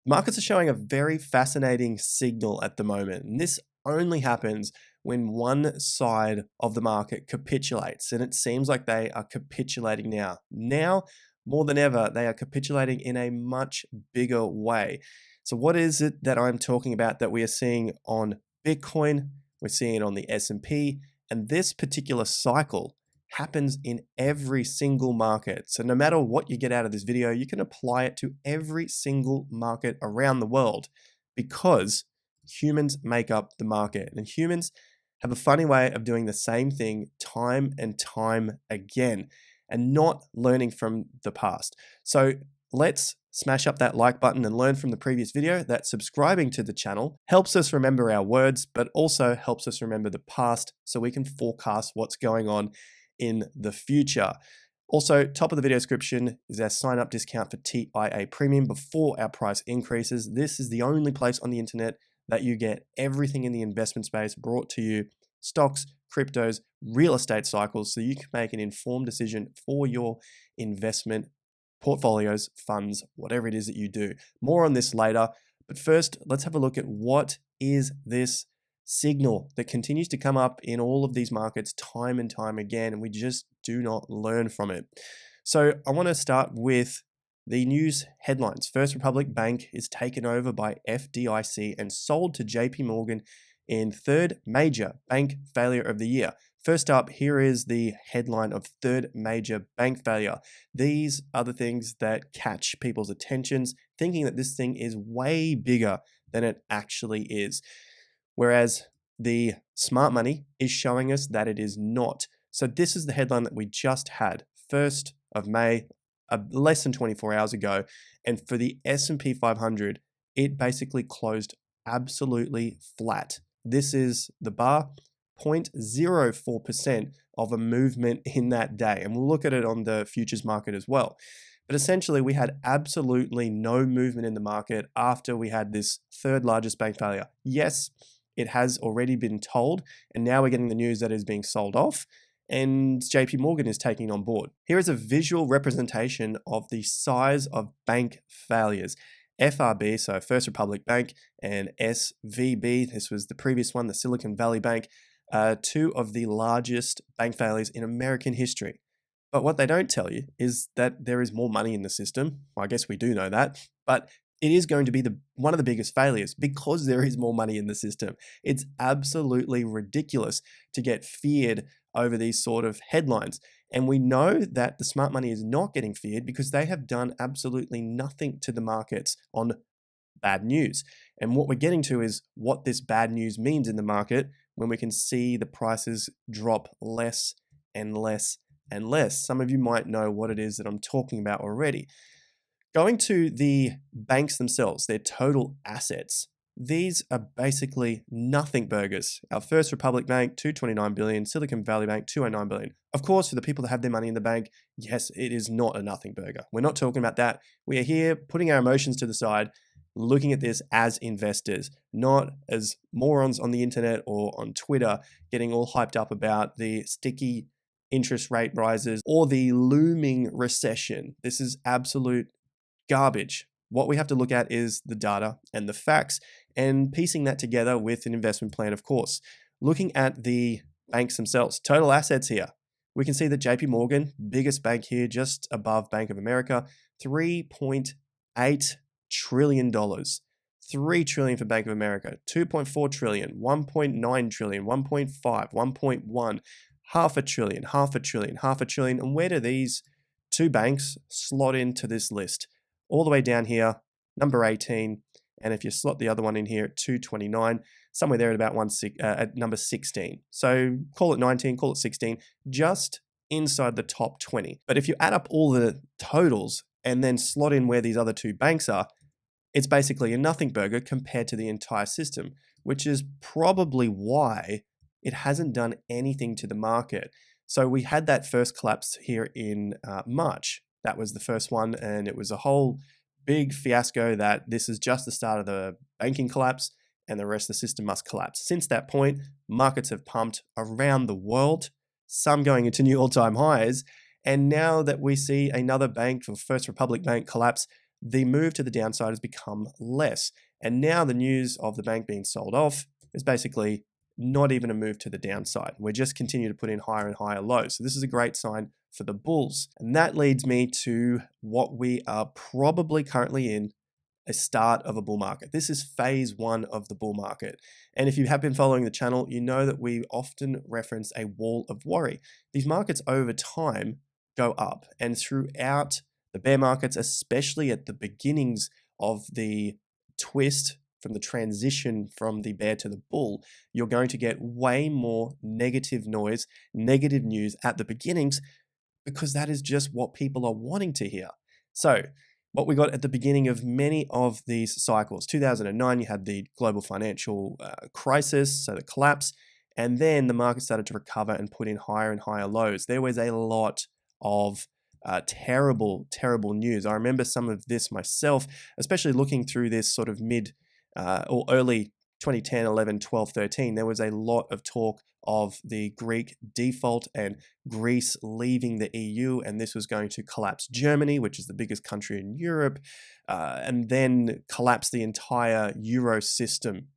Markets are showing a very fascinating signal at the moment, and this only happens when one side of the market capitulates, and it seems like they are capitulating now. Now, more than ever, they are capitulating in a much bigger way. So what is it that I'm talking about that we are seeing on Bitcoin? We're seeing it on the S&P, and this particular cycle happens in every single market. So no matter what you get out of this video, you can apply it to every single market around the world because humans make up the market, and humans have a funny way of doing the same thing time and time again and not learning from the past. So let's smash up that like button and learn from the previous video that subscribing to the channel helps us remember our words, but also helps us remember the past so we can forecast what's going on in the future. Also, top of the video description is our sign up discount for TIA Premium before our price increases. This is the only place on the internet that you get everything in the investment space brought to you: stocks, cryptos, real estate cycles, so you can make an informed decision for your investment portfolios, funds, whatever it is that you do. More on this later, but first, let's have a look at what is this signal that continues to come up in all of these markets time and time again, and we just do not learn from it. So I want to start with the news headlines. First Republic Bank is taken over by FDIC and sold to JP Morgan in third major bank failure of the year. First up, here is the headline of third major bank failure. These are the things that catch people's attentions, thinking that this thing is way bigger than it actually is. Whereas the smart money is showing us that it is not. So this is the headline that we just had, 1st of May, less than 24 hours ago. And for the SP 500, it basically closed absolutely flat. This is the bar, 0.04% of a movement in that day. And we'll look at it on the futures market as well. But essentially, we had absolutely no movement in the market after we had this third largest bank failure. Yes, it has already been told, and now we're getting the news that it is being sold off, and JP Morgan is taking on board. Here is a visual representation of the size of bank failures. FRB, so First Republic Bank, and SVB, this was the previous one, the Silicon Valley Bank, two of the largest bank failures in American history. But what they don't tell you is that there is more money in the system. Well, I guess we do know that, but it is going to be one of the biggest failures because there is more money in the system. It's absolutely ridiculous to get feared over these sort of headlines. And we know that the smart money is not getting feared because they have done absolutely nothing to the markets on bad news. And what we're getting to is what this bad news means in the market when we can see the prices drop less and less and less. Some of you might know what it is that I'm talking about already. Going to the banks themselves, their total assets, these are basically nothing burgers. Our First Republic Bank, 229 billion, Silicon Valley Bank, 209 billion. Of course, for the people that have their money in the bank, yes, it is not a nothing burger. We're not talking about that. We are here putting our emotions to the side, looking at this as investors, not as morons on the internet or on Twitter getting all hyped up about the sticky interest rate rises or the looming recession. This is absolute garbage. What we have to look at is the data and the facts and piecing that together with an investment plan, of course. Looking at the banks themselves, total assets here, we can see that JP Morgan, biggest bank here, just above Bank of America, $3.8 trillion. $3 trillion for Bank of America, 2.4 trillion, 1.9 trillion, 1.5, 1.1, half a trillion, half a trillion, half a trillion. And where do these two banks slot into this list? All the way down here, number 18, and if you slot the other one in here at 229, somewhere there at about at number 16. So call it 19, call it 16, just inside the top 20. But if you add up all the totals and then slot in where these other two banks are, it's basically a nothing burger compared to the entire system, which is probably why it hasn't done anything to the market. So we had that first collapse here in March. That was the first one, and it was a whole big fiasco that this is just the start of the banking collapse and the rest of the system must collapse. Since that point, markets have pumped around the world, some going into new all-time highs, and now that we see another bank, First Republic Bank, collapse, the move to the downside has become less. And now the news of the bank being sold off is basically not even a move to the downside. We're just continue to put in higher and higher lows. So this is a great sign for the bulls. And that leads me to what we are probably currently in, a start of a bull market. This is phase one of the bull market. And if you have been following the channel, you know that we often reference a wall of worry. These markets over time go up, and throughout the bear markets, especially at the beginnings of the twist from the transition from the bear to the bull, you're going to get way more negative noise, negative news at the beginnings, because that is just what people are wanting to hear. So what we got at the beginning of many of these cycles, 2009, you had the global financial crisis, so the collapse, and then the market started to recover and put in higher and higher lows. There was a lot of terrible, terrible news. I remember some of this myself, especially looking through this sort of mid or early 2010, 11, 12, 13, there was a lot of talk of the Greek default and Greece leaving the EU, and this was going to collapse Germany, which is the biggest country in Europe, and then collapse the entire Euro system.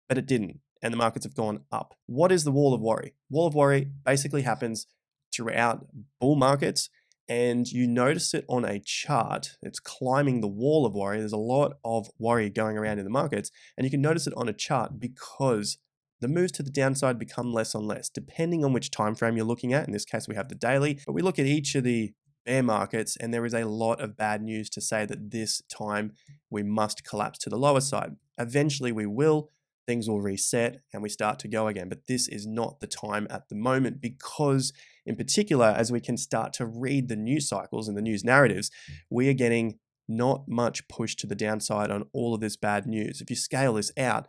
But it didn't, and the markets have gone up. What is the wall of worry? Wall of worry basically happens throughout bull markets, and you notice it on a chart. It's climbing the wall of worry. There's a lot of worry going around in the markets, and you can notice it on a chart because the moves to the downside become less and less, depending on which time frame you're looking at. In this case, we have the daily, but we look at each of the bear markets, and there is a lot of bad news to say that this time we must collapse to the lower side. Eventually we will. Things will reset and we start to go again. But this is not the time at the moment because, in particular, as we can start to read the news cycles and the news narratives, we are getting not much push to the downside on all of this bad news. If you scale this out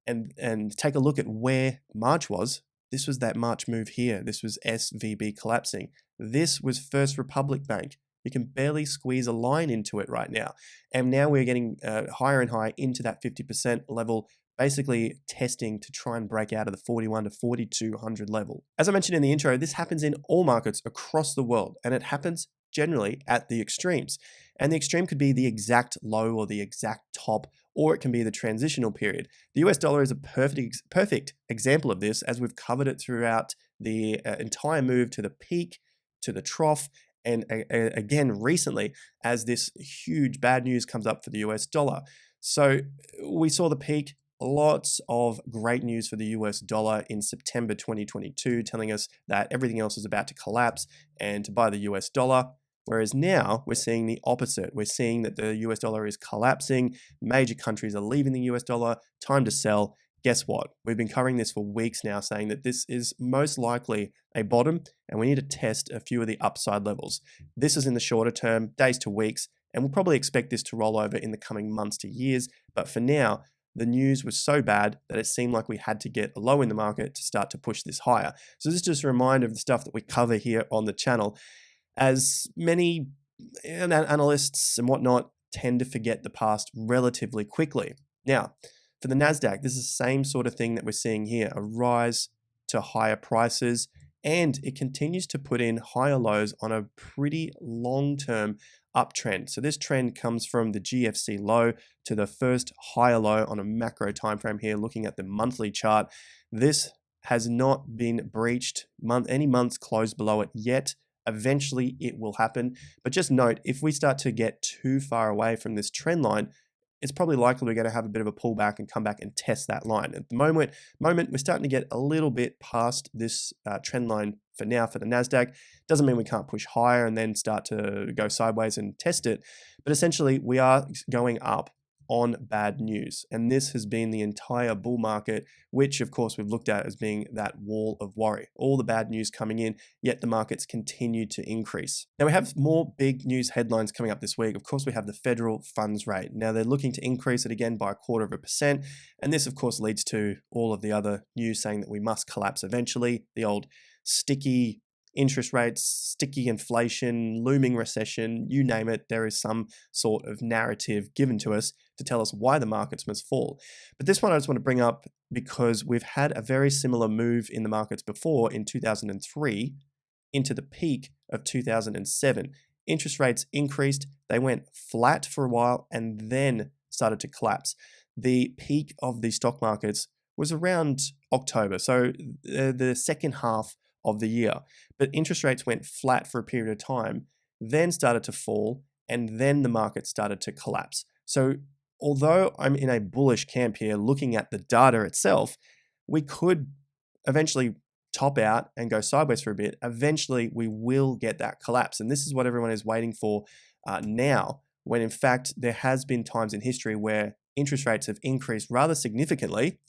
and take a look at where March was, this was that March move here. This was SVB collapsing. This was First Republic Bank. You can barely squeeze a line into it right now. And now we're getting higher and higher into that 50% level, basically testing to try and break out of the 41 to 4200 level. As I mentioned in the intro, this happens in all markets across the world, and it happens generally at the extremes. And the extreme could be the exact low or the exact top, or it can be the transitional period. The US dollar is a perfect example of this, as we've covered it throughout the entire move to the peak, to the trough, and again recently as this huge bad news comes up for the US dollar. So we saw the peak. Lots of great news for the US dollar in September 2022, telling us that everything else is about to collapse and to buy the US dollar. Whereas now we're seeing the opposite. We're seeing that the US dollar is collapsing. Major countries are leaving the US dollar. Time to sell. Guess what? We've been covering this for weeks now, saying that this is most likely a bottom and we need to test a few of the upside levels. This is in the shorter term, days to weeks, and we'll probably expect this to roll over in the coming months to years. But for now, the news was so bad that it seemed like we had to get a low in the market to start to push this higher. So this is just a reminder of the stuff that we cover here on the channel, as many analysts and whatnot tend to forget the past relatively quickly. Now, for the NASDAQ, this is the same sort of thing that we're seeing here, a rise to higher prices, and it continues to put in higher lows on a pretty long-term uptrend. So this trend comes from the GFC low to the first higher low on a macro time frame here, looking at the monthly chart. This has not been breached, any months closed below it yet. Eventually it will happen, but just note, if we start to get too far away from this trend line, it's probably likely we're going to have a bit of a pullback and come back and test that line. At the moment we're starting to get a little bit past this trend line for now for the NASDAQ. Doesn't mean we can't push higher and then start to go sideways and test it, but essentially we are going up on bad news. And this has been the entire bull market, which of course we've looked at as being that wall of worry. All the bad news coming in, yet the markets continue to increase. Now we have more big news headlines coming up this week. Of course, we have the federal funds rate. Now they're looking to increase it again by 0.25%. And this of course leads to all of the other news saying that we must collapse eventually. The old sticky interest rates, sticky inflation, looming recession, you name it, there is some sort of narrative given to us to tell us why the markets must fall. But this one I just want to bring up because we've had a very similar move in the markets before in 2003 into the peak of 2007. interest rates increased, they went flat for a while and then started to collapse. The peak of the stock markets was around October, so the second half of the year. But interest rates went flat for a period of time, then started to fall, and then the market started to collapse. So although I'm in a bullish camp here looking at the data itself, we could eventually top out and go sideways for a bit. Eventually, we will get that collapse. And this is what everyone is waiting for now, when in fact, there has been times in history where interest rates have increased rather significantly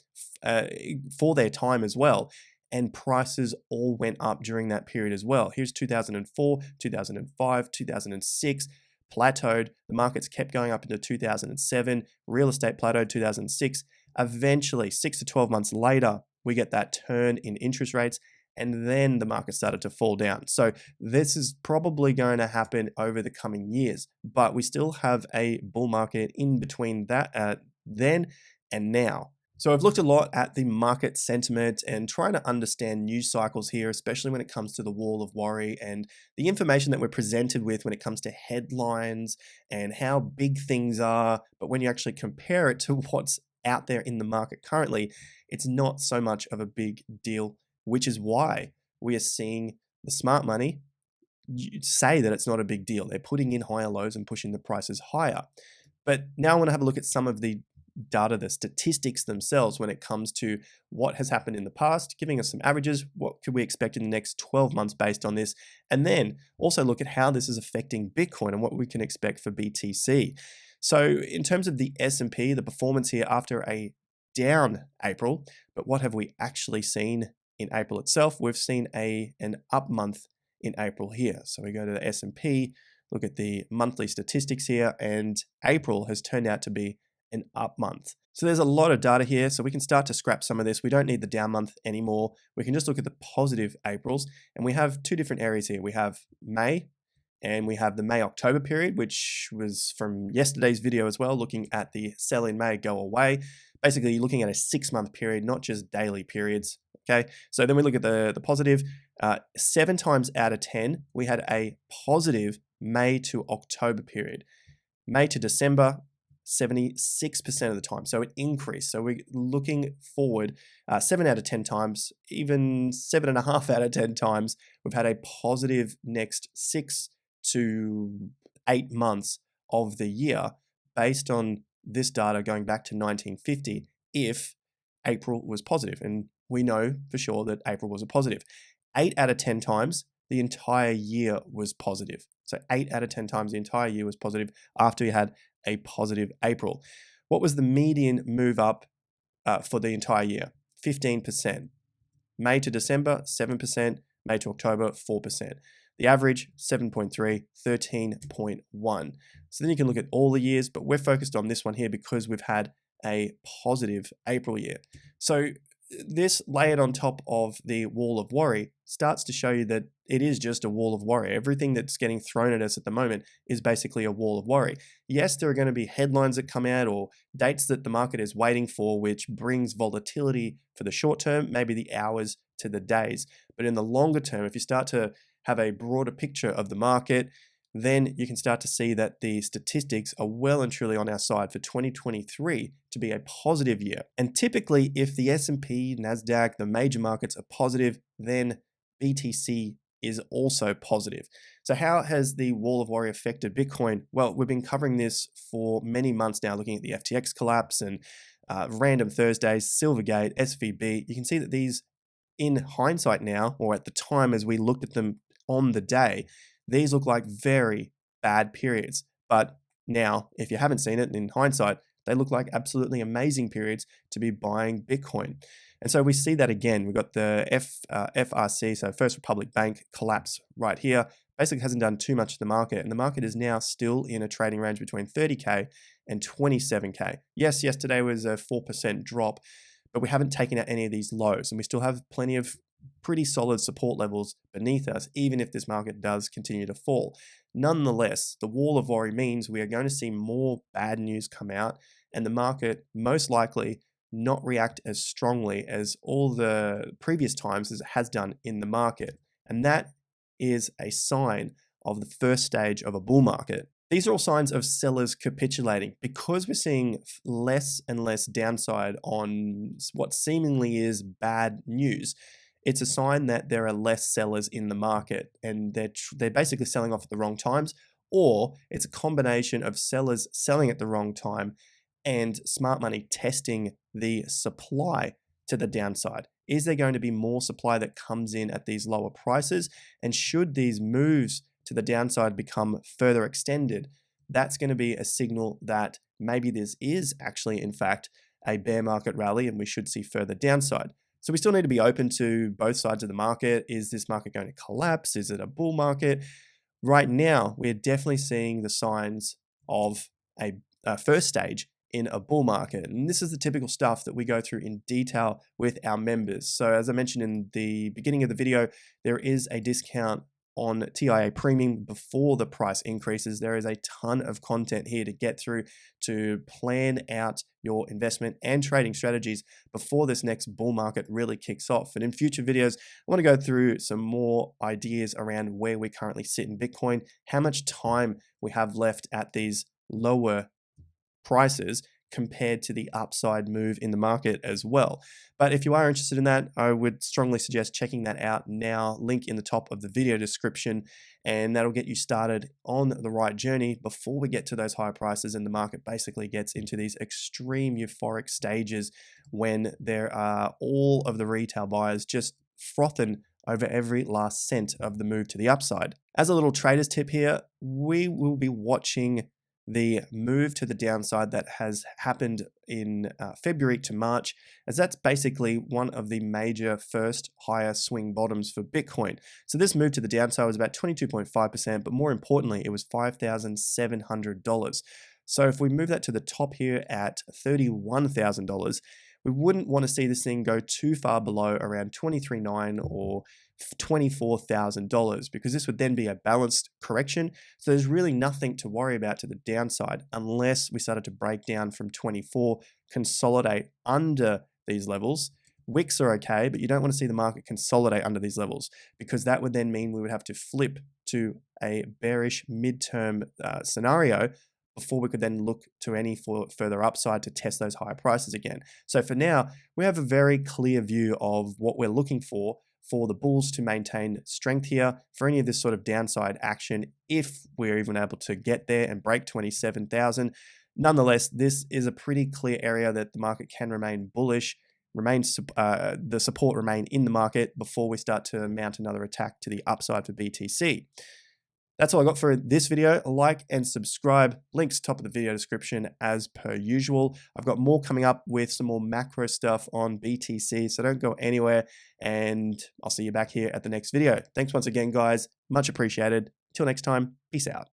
for their time as well. And prices all went up during that period as well. Here's 2004, 2005, 2006, plateaued. The markets kept going up into 2007. Real estate plateaued 2006. Eventually, 6 to 12 months later, we get that turn in interest rates, and then the market started to fall down. So this is probably going to happen over the coming years, but we still have a bull market in between that then and now. So I've looked a lot at the market sentiment and trying to understand news cycles here, especially when it comes to the wall of worry and the information that we're presented with when it comes to headlines and how big things are. But when you actually compare it to what's out there in the market currently, it's not so much of a big deal, which is why we are seeing the smart money say that it's not a big deal. They're putting in higher lows and pushing the prices higher. But now I want to have a look at some of the data, the statistics themselves when it comes to what has happened in the past, giving us some averages, what could we expect in the next 12 months based on this, and then also look at how this is affecting Bitcoin and what we can expect for BTC. So in terms of the S&P, the performance here after a down April, but what have we actually seen in April itself? We've seen an up month in April here. So we go to the S&P, look at the monthly statistics here, and April has turned out to be an up month. So there's a lot of data here, so we can start to scrap some of this. We don't need the down month anymore. We can just look at the positive Aprils, and we have two different areas here. We have May, and we have the May-October period, which was from yesterday's video as well, looking at the sell in May, go away. Basically, you're looking at a 6-month period, not just daily periods, okay? So then we look at the positive. 7 times out of 10, we had a positive May to October period. May to December, 76% of the time, so it increased. So we're looking forward 7 out of 10 times, even 7.5 out of 10 times, we've had a positive next 6 to 8 months of the year based on this data going back to 1950 if April was positive. And we know for sure that April was a positive. 8 out of 10 times, the entire year was positive. So 8 out of 10 times the entire year was positive after we had a positive April. What was the median move up for the entire year? 15%. May to December, 7%. May to October, 4%. The average, 7.3, 13.1. So then you can look at all the years, but we're focused on this one here because we've had a positive April year. So this layered on top of the wall of worry starts to show you that it is just a wall of worry. Everything that's getting thrown at us at the moment is basically a wall of worry. Yes, there are going to be headlines that come out or dates that the market is waiting for, which brings volatility for the short term, maybe the hours to the days. But in the longer term, if you start to have a broader picture of the market, then you can start to see that the statistics are well and truly on our side for 2023 to be a positive year. And typically, if the S&P, NASDAQ, the major markets are positive, then BTC is also positive. So how has the wall of worry affected Bitcoin? Well, we've been covering this for many months now, looking at the FTX collapse and Random Thursdays, Silvergate, SVB. You can see that these, in hindsight now, or at the time as we looked at them on the day, these look like very bad periods. But now, if you haven't seen it in hindsight, they look like absolutely amazing periods to be buying Bitcoin. And so we see that again. We've got the FRC, so First Republic Bank collapse right here. Basically hasn't done too much to the market. And the market is now still in a trading range between 30K and 27K. Yes, yesterday was a 4% drop, but we haven't taken out any of these lows. And we still have plenty of pretty solid support levels beneath us, even if this market does continue to fall. Nonetheless, the wall of worry means we are going to see more bad news come out, and the market most likely not react as strongly as all the previous times as it has done in the market. And that is a sign of the first stage of a bull market. These are all signs of sellers capitulating. Because we're seeing less and less downside on what seemingly is bad news, it's a sign that there are less sellers in the market and they're basically selling off at the wrong times, or it's a combination of sellers selling at the wrong time and smart money testing the supply to the downside. Is there going to be more supply that comes in at these lower prices? And should these moves to the downside become further extended, that's going to be a signal that maybe this is actually, in fact, a bear market rally and we should see further downside. So we still need to be open to both sides of the market. Is this market going to collapse? Is it a bull market? Right now, we're definitely seeing the signs of a first stage in a bull market. And this is the typical stuff that we go through in detail with our members. So as I mentioned in the beginning of the video, there is a discount on TIA Premium before the price increases. There is a ton of content here to get through to plan out your investment and trading strategies before this next bull market really kicks off. And in future videos, I want to go through some more ideas around where we currently sit in Bitcoin, how much time we have left at these lower prices compared to the upside move in the market as well. But if you are interested in that, I would strongly suggest checking that out now. Link in the top of the video description, and that'll get you started on the right journey before we get to those higher prices and the market basically gets into these extreme euphoric stages when there are all of the retail buyers just frothing over every last cent of the move to the upside. As a little trader's tip here, we will be watching the move to the downside that has happened in February to March, as that's basically one of the major first higher swing bottoms for Bitcoin. So this move to the downside was about 22.5%, but more importantly, it was $5,700. So if we move that to the top here at $31,000, we wouldn't want to see this thing go too far below around $23,900 or $24,000, because this would then be a balanced correction. So there's really nothing to worry about to the downside unless we started to break down from 24, consolidate under these levels. Wicks are okay, but you don't want to see the market consolidate under these levels, because that would then mean we would have to flip to a bearish midterm scenario before we could then look to any further upside to test those higher prices again. So for now, we have a very clear view of what we're looking for the bulls to maintain strength here, for any of this sort of downside action, if we're even able to get there and break 27,000. Nonetheless, this is a pretty clear area that the market can remain bullish, the support remain in the market before we start to mount another attack to the upside for BTC. That's all I got for this video. Like and subscribe. Links top of the video description as per usual. I've got more coming up with some more macro stuff on BTC, so don't go anywhere, and I'll see you back here at the next video. Thanks once again, guys. Much appreciated. Till next time, peace out.